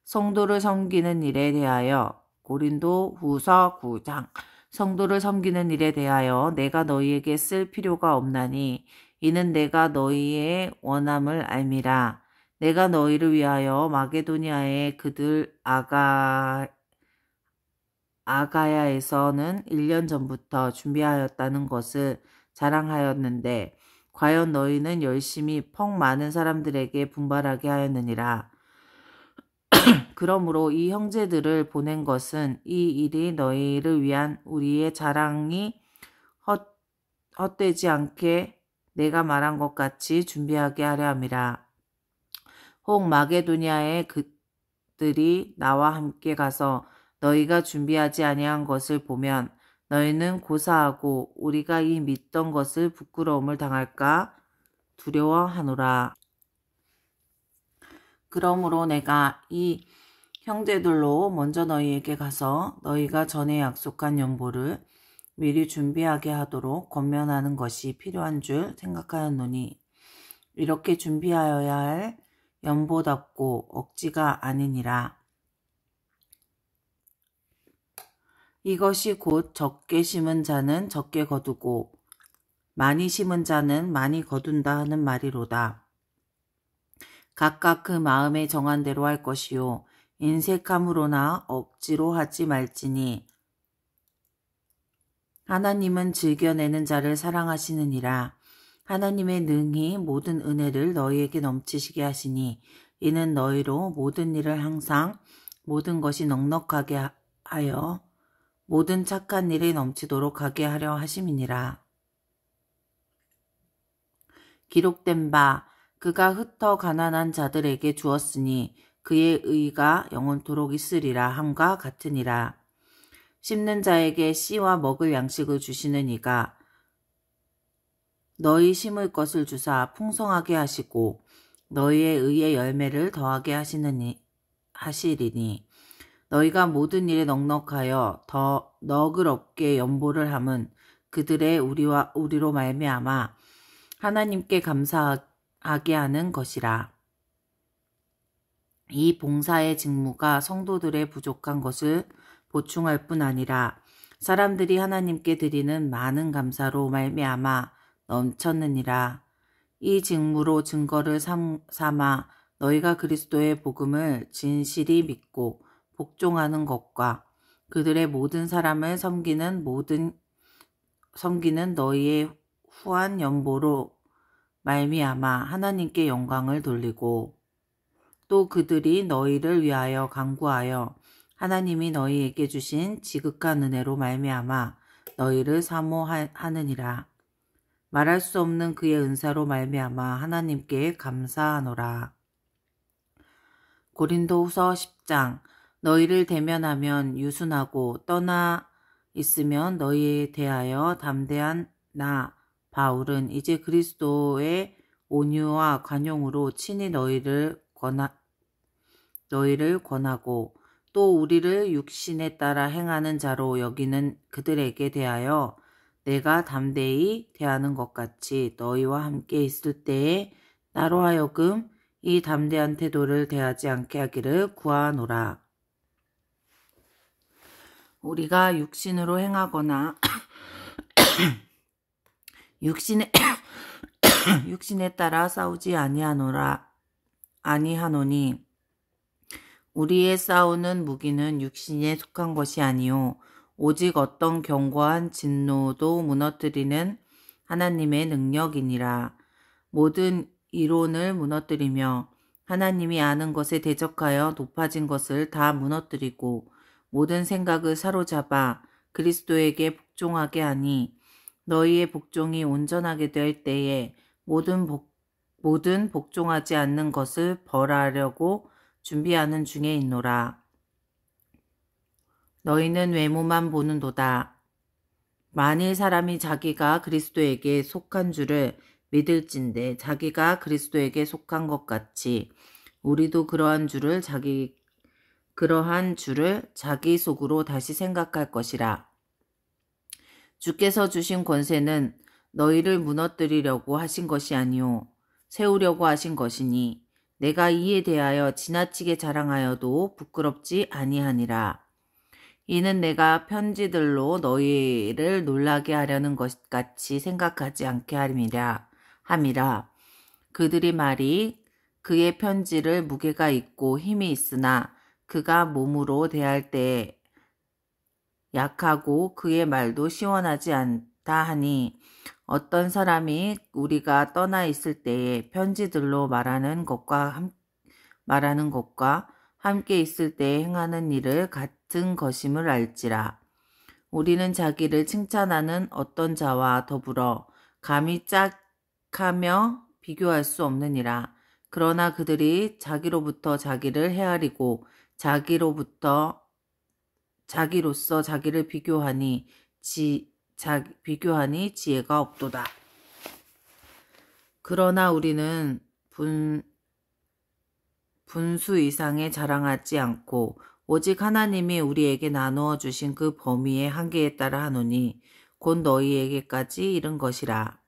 성도를 섬기는 일에 대하여 고린도 후서 9장 성도를 섬기는 일에 대하여 내가 너희에게 쓸 필요가 없나니 이는 내가 너희의 원함을 알미라. 내가 너희를 위하여 마게도니아의 그들 아가야에서는 1년 전부터 준비하였다는 것을 자랑하였는데 과연 너희는 열심히 퍽 많은 사람들에게 분발하게 하였느니라. 그러므로 이 형제들을 보낸 것은 이 일이 너희를 위한 우리의 자랑이 헛되지 않게 내가 말한 것 같이 준비하게 하려 함이라. 혹 마게도니아의 그들이 나와 함께 가서 너희가 준비하지 아니한 것을 보면 너희는 고사하고 우리가 이 믿던 것을 부끄러움을 당할까 두려워하노라. 그러므로 내가 이 형제들로 먼저 너희에게 가서 너희가 전에 약속한 연보를 미리 준비하게 하도록 권면하는 것이 필요한 줄 생각하였노니 이렇게 준비하여야 할 연보답고 억지가 아니니라. 이것이 곧 적게 심은 자는 적게 거두고 많이 심은 자는 많이 거둔다 하는 말이로다. 각각 그 마음에 정한 대로 할 것이요 인색함으로나 억지로 하지 말지니 하나님은 즐겨내는 자를 사랑하시느니라. 하나님의 능히 모든 은혜를 너희에게 넘치시게 하시니 이는 너희로 모든 일을 항상 모든 것이 넉넉하게 하여 모든 착한 일이 넘치도록 하게 하려 하심이니라. 기록된 바 그가 흩어 가난한 자들에게 주었으니 그의 의가 영원토록 있으리라 함과 같으니라. 심는 자에게 씨와 먹을 양식을 주시는 이가 너희 심을 것을 주사 풍성하게 하시고 너희의 의의 열매를 더하게 하시리니 너희가 모든 일에 넉넉하여 더 너그럽게 연보를 함은 그들의 우리로 말미암아 하나님께 감사하게 하는 것이라. 이 봉사의 직무가 성도들의 부족한 것을 보충할 뿐 아니라 사람들이 하나님께 드리는 많은 감사로 말미암아 넘쳤느니라. 이 직무로 증거를 삼아 너희가 그리스도의 복음을 진실이 믿고 복종하는 것과 그들의 모든 사람을 섬기는 너희의 후한 연보로 말미암아 하나님께 영광을 돌리고 또 그들이 너희를 위하여 간구하여 하나님이 너희에게 주신 지극한 은혜로 말미암아 너희를 사모하느니라. 말할 수 없는 그의 은사로 말미암아 하나님께 감사하노라. 고린도후서 10장. 너희를 대면하면 유순하고 떠나 있으면 너희에 대하여 담대한 나 바울은 이제 그리스도의 온유와 관용으로 친히 너희를 권하고 또 우리를 육신에 따라 행하는 자로 여기는 그들에게 대하여 내가 담대히 대하는 것 같이 너희와 함께 있을 때에 나로 하여금 이 담대한 태도를 대하지 않게 하기를 구하노라. 우리가 육신으로 행하거나 육신에 따라 싸우지 아니하노니 우리의 싸우는 무기는 육신에 속한 것이 아니요 오직 어떤 견고한 진노도 무너뜨리는 하나님의 능력이니라. 모든 이론을 무너뜨리며 하나님이 아는 것에 대적하여 높아진 것을 다 무너뜨리고 모든 생각을 사로잡아 그리스도에게 복종하게 하니 너희의 복종이 온전하게 될 때에 모든 복종하지 않는 것을 벌하려고 준비하는 중에 있노라. 너희는 외모만 보는도다. 만일 사람이 자기가 그리스도에게 속한 줄을 믿을진대 자기가 그리스도에게 속한 것 같이 우리도 그러한 줄을 자기 속으로 다시 생각할 것이라. 주께서 주신 권세는 너희를 무너뜨리려고 하신 것이 아니요 세우려고 하신 것이니 내가 이에 대하여 지나치게 자랑하여도 부끄럽지 아니하니라. 이는 내가 편지들로 너희를 놀라게 하려는 것 같이 생각하지 않게 함이라. 그들이 말이 그의 편지를 무게가 있고 힘이 있으나 그가 몸으로 대할 때에 약하고 그의 말도 시원하지 않다 하니 어떤 사람이 우리가 떠나 있을 때에 편지들로 말하는 것과 함께 있을 때에 행하는 일을 같은 것임을 알지라. 우리는 자기를 칭찬하는 어떤 자와 더불어 감히 짝하며 비교할 수 없느니라. 그러나 그들이 자기로부터 자기를 헤아리고 자기로서 자기를 비교하니 지혜가 없도다. 그러나 우리는 분수 이상에 자랑하지 않고 오직 하나님이 우리에게 나누어 주신 그 범위의 한계에 따라 하노니 곧 너희에게까지 이른 것이라.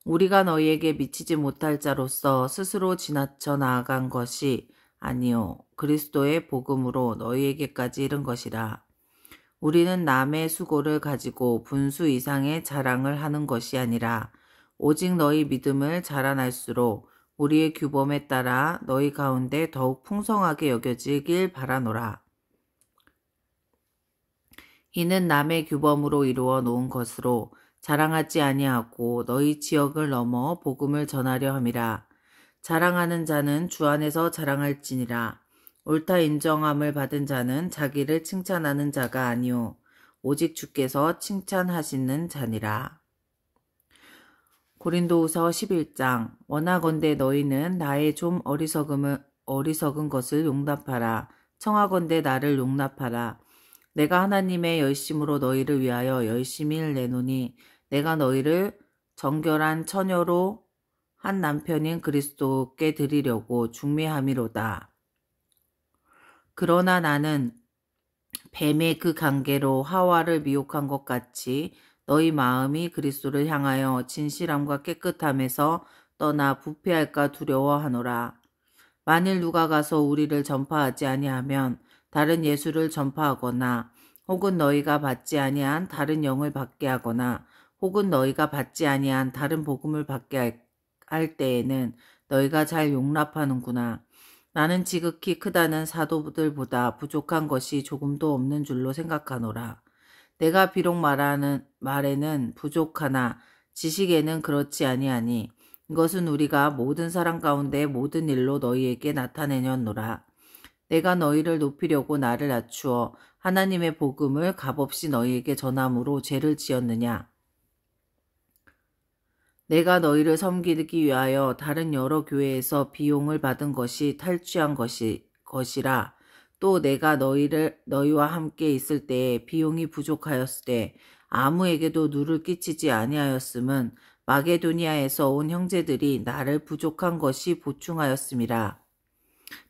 우리가 너희에게 미치지 못할 자로서 스스로 지나쳐 나아간 것이 아니요 그리스도의 복음으로 너희에게까지 이른 것이라. 우리는 남의 수고를 가지고 분수 이상의 자랑을 하는 것이 아니라 오직 너희 믿음을 자라날수록 우리의 규범에 따라 너희 가운데 더욱 풍성하게 여겨지길 바라노라. 이는 남의 규범으로 이루어 놓은 것으로 자랑하지 아니하고 너희 지역을 넘어 복음을 전하려 함이라. 자랑하는 자는 주 안에서 자랑할지니라. 옳다 인정함을 받은 자는 자기를 칭찬하는 자가 아니오 오직 주께서 칭찬하시는 자니라. 고린도후서 11장. 원하건대 너희는 나의 좀 어리석은 것을 용납하라. 청하건대 나를 용납하라. 내가 하나님의 열심으로 너희를 위하여 열심히 내노니 내가 너희를 정결한 처녀로 한 남편인 그리스도께 드리려고 중매함이로다. 그러나 나는 뱀의 그 관계로 하와를 미혹한 것 같이 너희 마음이 그리스도를 향하여 진실함과 깨끗함에서 떠나 부패할까 두려워하노라. 만일 누가 가서 우리를 전파하지 아니하면 다른 예수를 전파하거나 혹은 너희가 받지 아니한 다른 영을 받게 하거나 혹은 너희가 받지 아니한 다른 복음을 받게 할 때에는 너희가 잘 용납하는구나. 나는 지극히 크다는 사도들보다 부족한 것이 조금도 없는 줄로 생각하노라. 내가 비록 말에는 부족하나 지식에는 그렇지 아니하니 이것은 우리가 모든 사람 가운데 모든 일로 너희에게 나타내냐노라. 내가 너희를 높이려고 나를 낮추어 하나님의 복음을 값없이 너희에게 전함으로 죄를 지었느냐. 내가 너희를 섬기기 위하여 다른 여러 교회에서 비용을 받은 것이 탈취한 것이라. 또 내가 너희와 함께 있을 때에 비용이 부족하였을 때 아무에게도 누를 끼치지 아니하였음은 마게도니아에서 온 형제들이 나를 부족한 것이 보충하였음이라.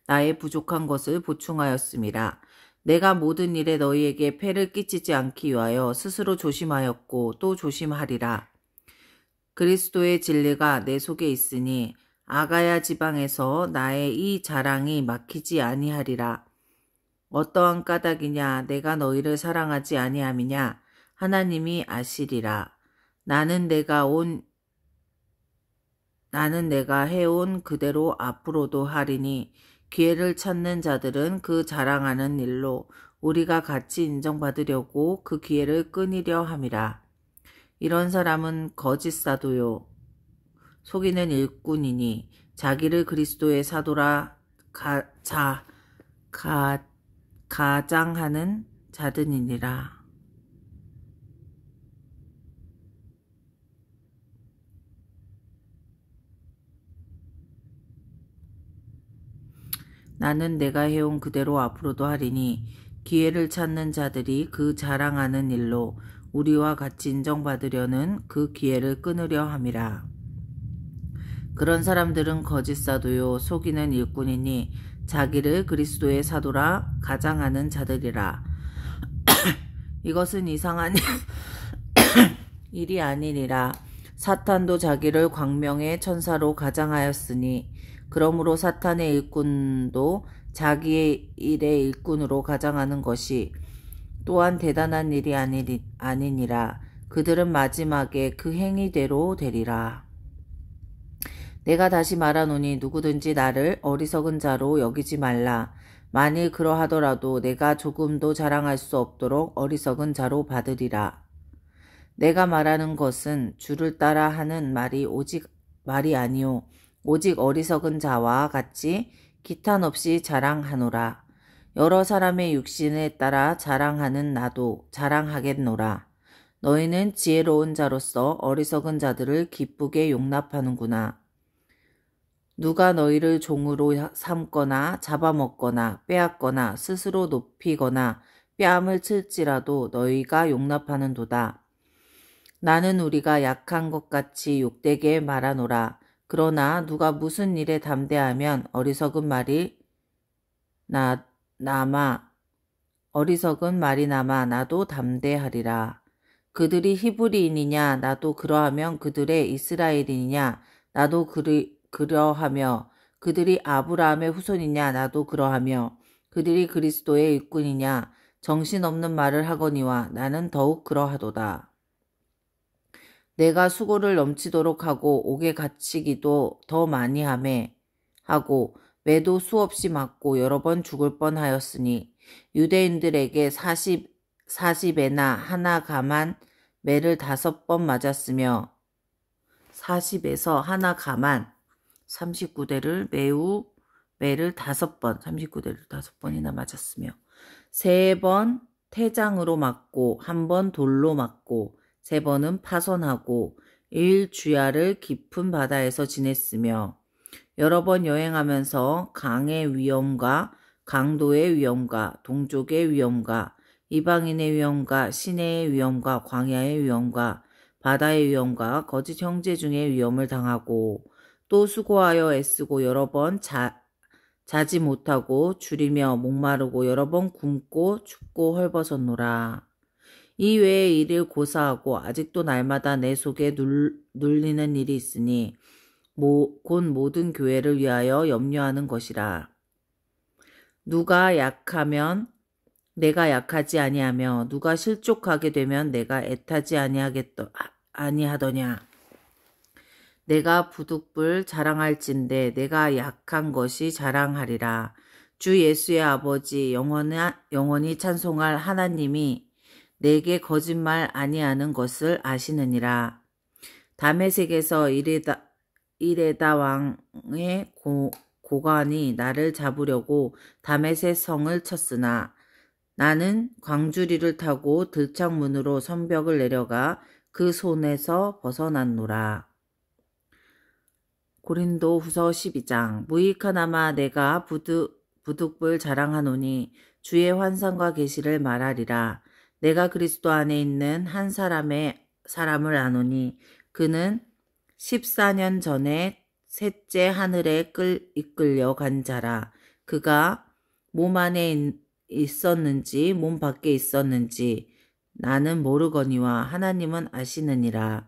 나의 부족한 것을 보충하였음이라. 내가 모든 일에 너희에게 폐를 끼치지 않기 위하여 스스로 조심하였고 또 조심하리라. 그리스도의 진리가 내 속에 있으니 아가야 지방에서 나의 이 자랑이 막히지 아니하리라. 어떠한 까닭이냐 내가 너희를 사랑하지 아니함이냐 하나님이 아시리라. 나는 내가 해온 그대로 앞으로도 하리니 기회를 찾는 자들은 그 자랑하는 일로 우리가 같이 인정받으려고 그 기회를 끊으려 함이라. 이런 사람은 거짓 사도요 속이는 일꾼이니 자기를 그리스도의 사도라 가장하는 자들이니라. 나는 내가 해온 그대로 앞으로도 하리니 기회를 찾는 자들이 그 자랑하는 일로 우리와 같이 인정받으려는 그 기회를 끊으려 함이라. 그런 사람들은 거짓 사도요 속이는 일꾼이니 자기를 그리스도의 사도라 가장하는 자들이라. 이것은 이상한 일이 아니니라. 사탄도 자기를 광명의 천사로 가장하였으니 그러므로 사탄의 일꾼도 자기의 일의 일꾼으로 가장하는 것이 또한 대단한 일이 아니니라. 그들은 마지막에 그 행위대로 되리라. 내가 다시 말하노니 누구든지 나를 어리석은 자로 여기지 말라. 만일 그러하더라도 내가 조금도 자랑할 수 없도록 어리석은 자로 받으리라. 내가 말하는 것은 주를 따라 하는 말이 아니오 오직 어리석은 자와 같이 기탄 없이 자랑하노라. 여러 사람의 육신에 따라 자랑하는 나도 자랑하겠노라. 너희는 지혜로운 자로서 어리석은 자들을 기쁘게 용납하는구나. 누가 너희를 종으로 삼거나 잡아먹거나 빼앗거나 스스로 높이거나 뺨을 칠지라도 너희가 용납하는도다. 나는 우리가 약한 것 같이 욕되게 말하노라. 그러나 누가 무슨 일에 담대하면 어리석은 말이 남아 나도 담대하리라. 그들이 히브리인이냐 나도 그러하면 그들의 이스라엘인이냐 나도 그러하며 그들이 아브라함의 후손이냐 나도 그러하며 그들이 그리스도의 일꾼이냐 정신없는 말을 하거니와 나는 더욱 그러하도다. 내가 수고를 넘치도록 하고 옥에 갇히기도 더 많이 하고 매도 수없이 맞고 여러 번 죽을 뻔하였으니 유대인들에게 40에나 하나 가만 매를 5번 맞았으며 40에서 하나 가만 39대를 매우 매를 5번 39대를 5번이나 맞았으며 3번 태장으로 맞고 1번 돌로 맞고 3번은 파손하고 1주야를 깊은 바다에서 지냈으며 여러 번 여행하면서 강의 위험과 강도의 위험과 동족의 위험과 이방인의 위험과 시내의 위험과 광야의 위험과 바다의 위험과 거짓 형제 중의 위험을 당하고 또 수고하여 애쓰고 여러 번 자지 못하고 줄이며 목마르고 여러 번 굶고 춥고 헐벗었노라. 이 외의 일을 고사하고 아직도 날마다 내 속에 눌리는 일이 있으니 곧 모든 교회를 위하여 염려하는 것이라. 누가 약하면 내가 약하지 아니하며 누가 실족하게 되면 내가 애타지 아니하더냐. 내가 부득불 자랑할진대 내가 약한 것이 자랑하리라. 주 예수의 아버지 영원히 찬송할 하나님이 내게 거짓말 아니하는 것을 아시느니라. 다메섹에서 이레다 왕의 고관이 나를 잡으려고 다메섹 성을 쳤으나 나는 광주리를 타고 들창문으로 성벽을 내려가 그 손에서 벗어났노라. 고린도 후서 12장. 무익하나마 내가 부득불 자랑하노니 주의 환상과 계시를 말하리라. 내가 그리스도 안에 있는 한 사람을 아노니 그는 14년 전에 셋째 하늘에 이끌려 간 자라. 그가 몸 안에 있었는지 몸 밖에 있었는지 나는 모르거니와 하나님은 아시느니라.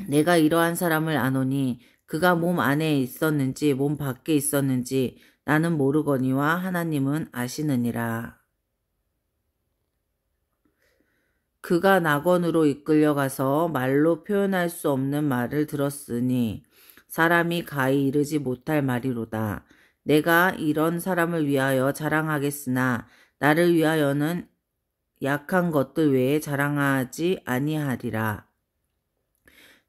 내가 이러한 사람을 아노니 그가 몸 안에 있었는지 몸 밖에 있었는지 나는 모르거니와 하나님은 아시느니라. 그가 낙원으로 이끌려가서 말로 표현할 수 없는 말을 들었으니 사람이 가히 이르지 못할 말이로다. 내가 이런 사람을 위하여 자랑하겠으나 나를 위하여는 약한 것들 외에 자랑하지 아니하리라.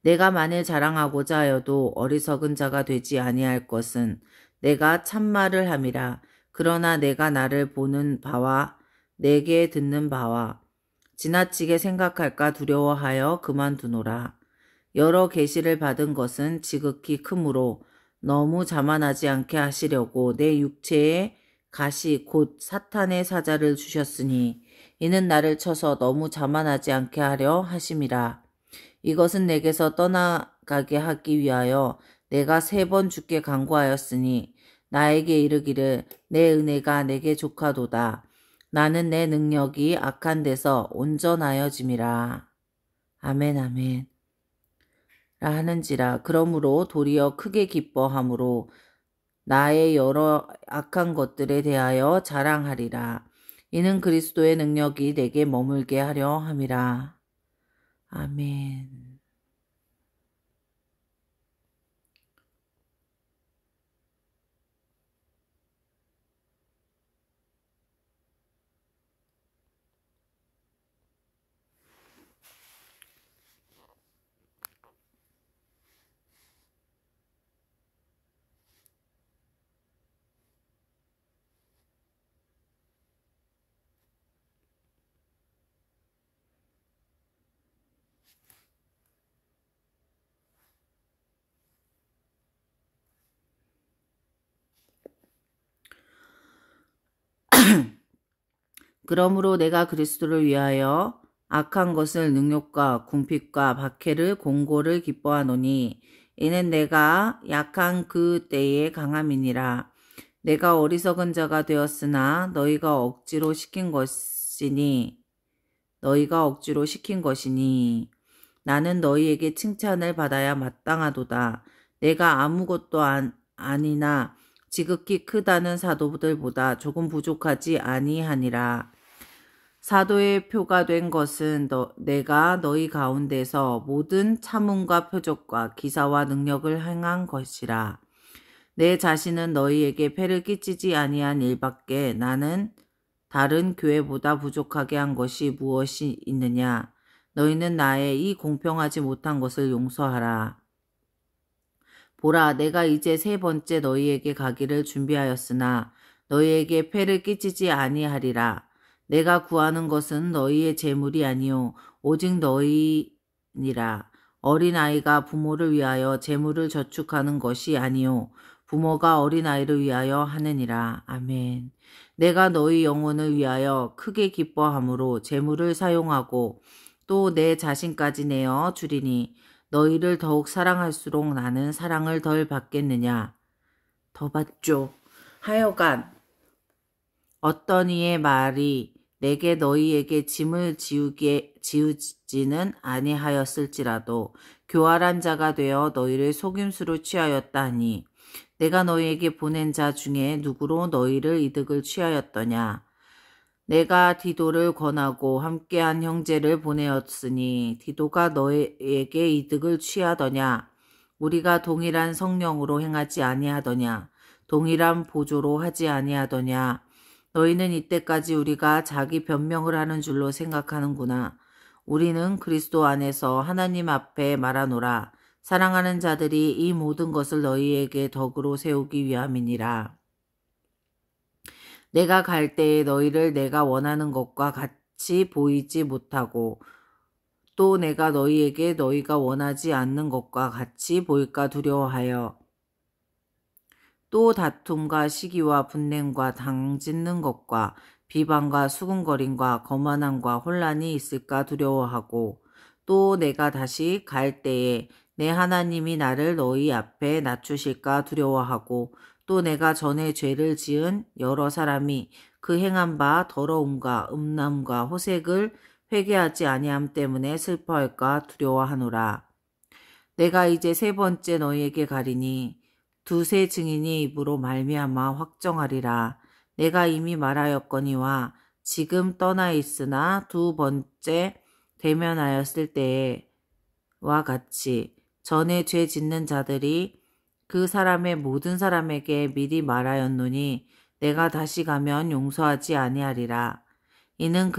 내가 만일 자랑하고자 하여도 어리석은 자가 되지 아니할 것은 내가 참말을 함이라. 그러나 내가 나를 보는 바와 내게 듣는 바와 지나치게 생각할까 두려워하여 그만두노라. 여러 계시를 받은 것은 지극히 크므로 너무 자만하지 않게 하시려고 내 육체에 가시 곧 사탄의 사자를 주셨으니 이는 나를 쳐서 너무 자만하지 않게 하려 하심이라. 이것은 내게서 떠나가게 하기 위하여 내가 3번 주께 간구하였으니 나에게 이르기를 내 은혜가 내게 족하도다. 나는 내 능력이 악한 데서 온전하여짐이라. 아멘 아멘. 라 하는지라. 그러므로 도리어 크게 기뻐함으로 나의 여러 악한 것들에 대하여 자랑하리라. 이는 그리스도의 능력이 내게 머물게 하려 함이라. 아멘. 그러므로 내가 그리스도를 위하여 악한 것을 능욕과 궁핍과 박해를 공고를 기뻐하노니 이는 내가 약한 그 때의 강함이니라. 내가 어리석은 자가 되었으나 너희가 억지로 시킨 것이니 나는 너희에게 칭찬을 받아야 마땅하도다. 내가 아무것도 아니나 지극히 크다는 사도들보다 조금 부족하지 아니하니라. 사도의 표가 된 것은 내가 너희 가운데서 모든 참음과 표적과 기사와 능력을 행한 것이라. 내 자신은 너희에게 폐를 끼치지 아니한 일밖에 나는 다른 교회보다 부족하게 한 것이 무엇이 있느냐? 너희는 나의 이 공평하지 못한 것을 용서하라. 보라, 내가 이제 세 번째 너희에게 가기를 준비하였으나 너희에게 폐를 끼치지 아니하리라. 내가 구하는 것은 너희의 재물이 아니요 오직 너희니라. 어린아이가 부모를 위하여 재물을 저축하는 것이 아니요 부모가 어린아이를 위하여 하느니라. 아멘. 내가 너희 영혼을 위하여 크게 기뻐함으로 재물을 사용하고 또 내 자신까지 내어 주리니 너희를 더욱 사랑할수록 나는 사랑을 덜 받겠느냐? 더 받죠. 하여간 어떤 이의 말이 내게 너희에게 짐을 지우지는 아니하였을지라도 교활한 자가 되어 너희를 속임수로 취하였다 하니 내가 너희에게 보낸 자 중에 누구로 너희를 이득을 취하였더냐? 내가 디도를 권하고 함께한 형제를 보내었으니 디도가 너에게 이득을 취하더냐? 우리가 동일한 성령으로 행하지 아니하더냐? 동일한 보조로 하지 아니하더냐? 너희는 이때까지 우리가 자기 변명을 하는 줄로 생각하는구나. 우리는 그리스도 안에서 하나님 앞에 말하노라. 사랑하는 자들이 이 모든 것을 너희에게 덕으로 세우기 위함이니라. 내가 갈 때에 너희를 내가 원하는 것과 같이 보이지 못하고 또 내가 너희에게 너희가 원하지 않는 것과 같이 보일까 두려워하여 또 다툼과 시기와 분냄과 당짓는 것과 비방과 수군거림과 거만함과 혼란이 있을까 두려워하고 또 내가 다시 갈 때에 내 하나님이 나를 너희 앞에 낮추실까 두려워하고 또 내가 전에 죄를 지은 여러 사람이 그 행한 바 더러움과 음란과 호색을 회개하지 아니함 때문에 슬퍼할까 두려워하노라. 내가 이제 세 번째 너희에게 가리니 두세 증인이 입으로 말미암아 확정하리라. 내가 이미 말하였거니와 지금 떠나 있으나 두 번째 대면하였을 때와 같이 전에 죄 짓는 자들이 그 사람의 모든 사람에게 미리 말하였노니 내가 다시 가면 용서하지 아니하리라. 이는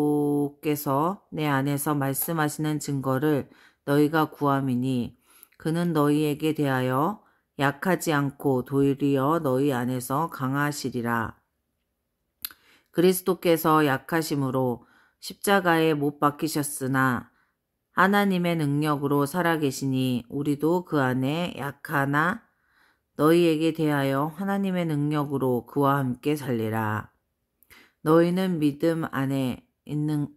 그리스도께서 내 안에서 말씀하시는 증거를 너희가 구함이니 그는 너희에게 대하여 약하지 않고 도리어 너희 안에서 강하시리라. 그리스도께서 약하심으로 십자가에 못 박히셨으나 하나님의 능력으로 살아계시니 우리도 그 안에 약하나 너희에게 대하여 하나님의 능력으로 그와 함께 살리라. 너희는 믿음 안에 있는가?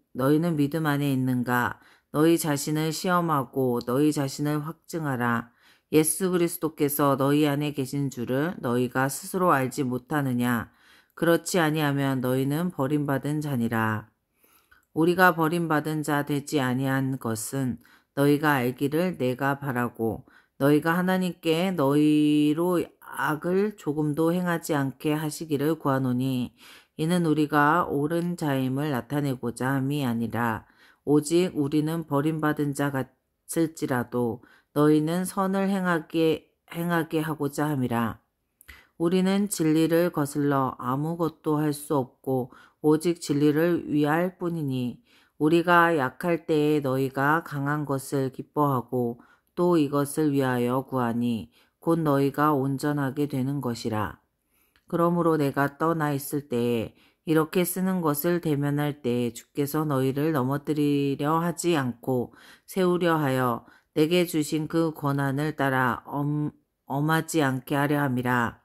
너희 자신을 시험하고 너희 자신을 확증하라. 예수 그리스도께서 너희 안에 계신 줄을 너희가 스스로 알지 못하느냐? 그렇지 아니하면 너희는 버림받은 자니라. 우리가 버림받은 자 되지 아니한 것은 너희가 알기를 내가 바라고 너희가 하나님께 너희로 악을 조금도 행하지 않게 하시기를 구하노니 이는 우리가 옳은 자임을 나타내고자 함이 아니라 오직 우리는 버림받은 자 같을지라도 너희는 선을 행하게 하고자 함이라. 우리는 진리를 거슬러 아무것도 할 수 없고 오직 진리를 위할 뿐이니 우리가 약할 때에 너희가 강한 것을 기뻐하고 또 이것을 위하여 구하니 곧 너희가 온전하게 되는 것이라. 그러므로 내가 떠나 있을 때에 이렇게 쓰는 것을 대면할 때에 주께서 너희를 넘어뜨리려 하지 않고 세우려 하여 내게 주신 그 권한을 따라 엄하지 않게 하려 함이라.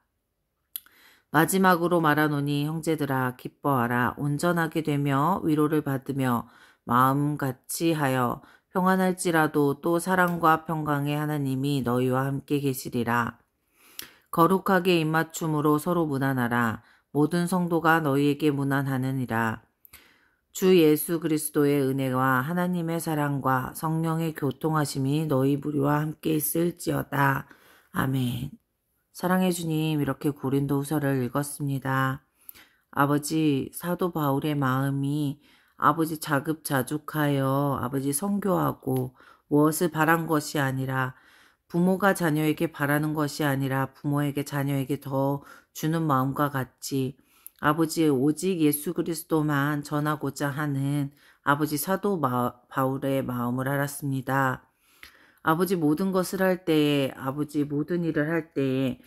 마지막으로 말하노니 형제들아 기뻐하라. 온전하게 되며 위로를 받으며 마음같이 하여 평안할지라도 또 사랑과 평강의 하나님이 너희와 함께 계시리라. 거룩하게 입맞춤으로 서로 문안하라. 모든 성도가 너희에게 문안하느니라. 주 예수 그리스도의 은혜와 하나님의 사랑과 성령의 교통하심이 너희 무리와 함께 있을지어다. 아멘. 사랑해 주님, 이렇게 고린도 후서를 읽었습니다. 아버지, 사도 바울의 마음이 아버지 자급자족하여 아버지 선교하고 무엇을 바란 것이 아니라 부모가 자녀에게 바라는 것이 아니라 부모에게 자녀에게 더 주는 마음과 같이 아버지 오직 예수 그리스도만 전하고자 하는 아버지 사도 바울의 마음을 알았습니다. 아버지 모든 것을 할 때에, 아버지 모든 일을 할 때에,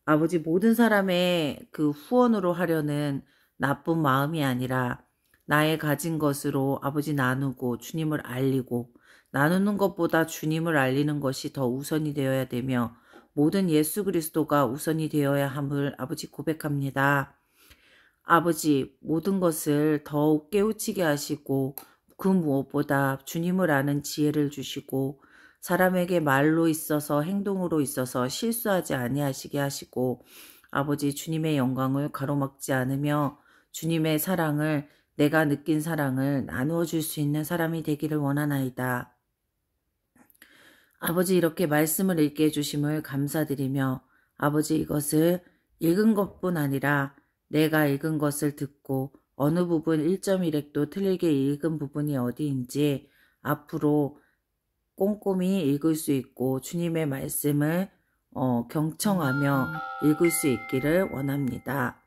아버지 모든 사람의 그 후원으로 하려는 나쁜 마음이 아니라 나의 가진 것으로 아버지 나누고 주님을 알리고, 나누는 것보다 주님을 알리는 것이 더 우선이 되어야 되며 모든 예수 그리스도가 우선이 되어야 함을 아버지 고백합니다. 아버지 모든 것을 더욱 깨우치게 하시고 그 무엇보다 주님을 아는 지혜를 주시고 사람에게 말로 있어서 행동으로 있어서 실수하지 아니하시게 하시고 아버지 주님의 영광을 가로막지 않으며 주님의 사랑을, 내가 느낀 사랑을 나누어 줄 수 있는 사람이 되기를 원하나이다. 아버지 이렇게 말씀을 읽게 해주심을 감사드리며 아버지 이것을 읽은 것뿐 아니라 내가 읽은 것을 듣고 어느 부분 1.1획도 틀리게 읽은 부분이 어디인지 앞으로 꼼꼼히 읽을 수 있고 주님의 말씀을 경청하며 읽을 수 있기를 원합니다.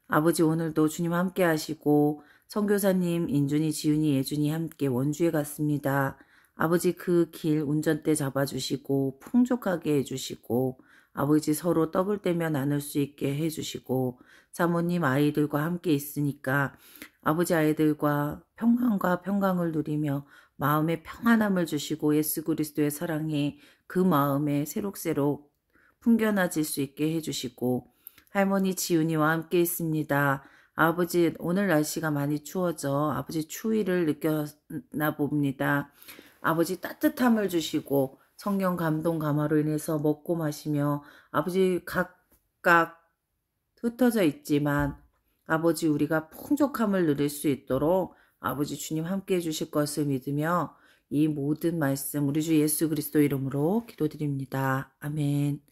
아버지 오늘도 주님 함께 하시고 선교사님 인준이, 지윤이, 예준이 함께 원주에 갔습니다. 아버지 그 길 운전대 잡아주시고 풍족하게 해주시고 아버지 서로 떡을 떼며 나눌 수 있게 해주시고 사모님 아이들과 함께 있으니까 아버지 아이들과 평안과 평강을 누리며 마음의 평안함을 주시고 예수 그리스도의 사랑이 그 마음에 새록새록 풍겨나질 수 있게 해주시고 할머니 지윤이와 함께 있습니다. 아버지 오늘 날씨가 많이 추워져 아버지 추위를 느꼈나 봅니다. 아버지 따뜻함을 주시고 성령 감동 감화로 인해서 먹고 마시며 아버지 각각 흩어져 있지만 아버지 우리가 풍족함을 누릴 수 있도록 아버지 주님 함께 해주실 것을 믿으며 이 모든 말씀 우리 주 예수 그리스도 이름으로 기도드립니다. 아멘.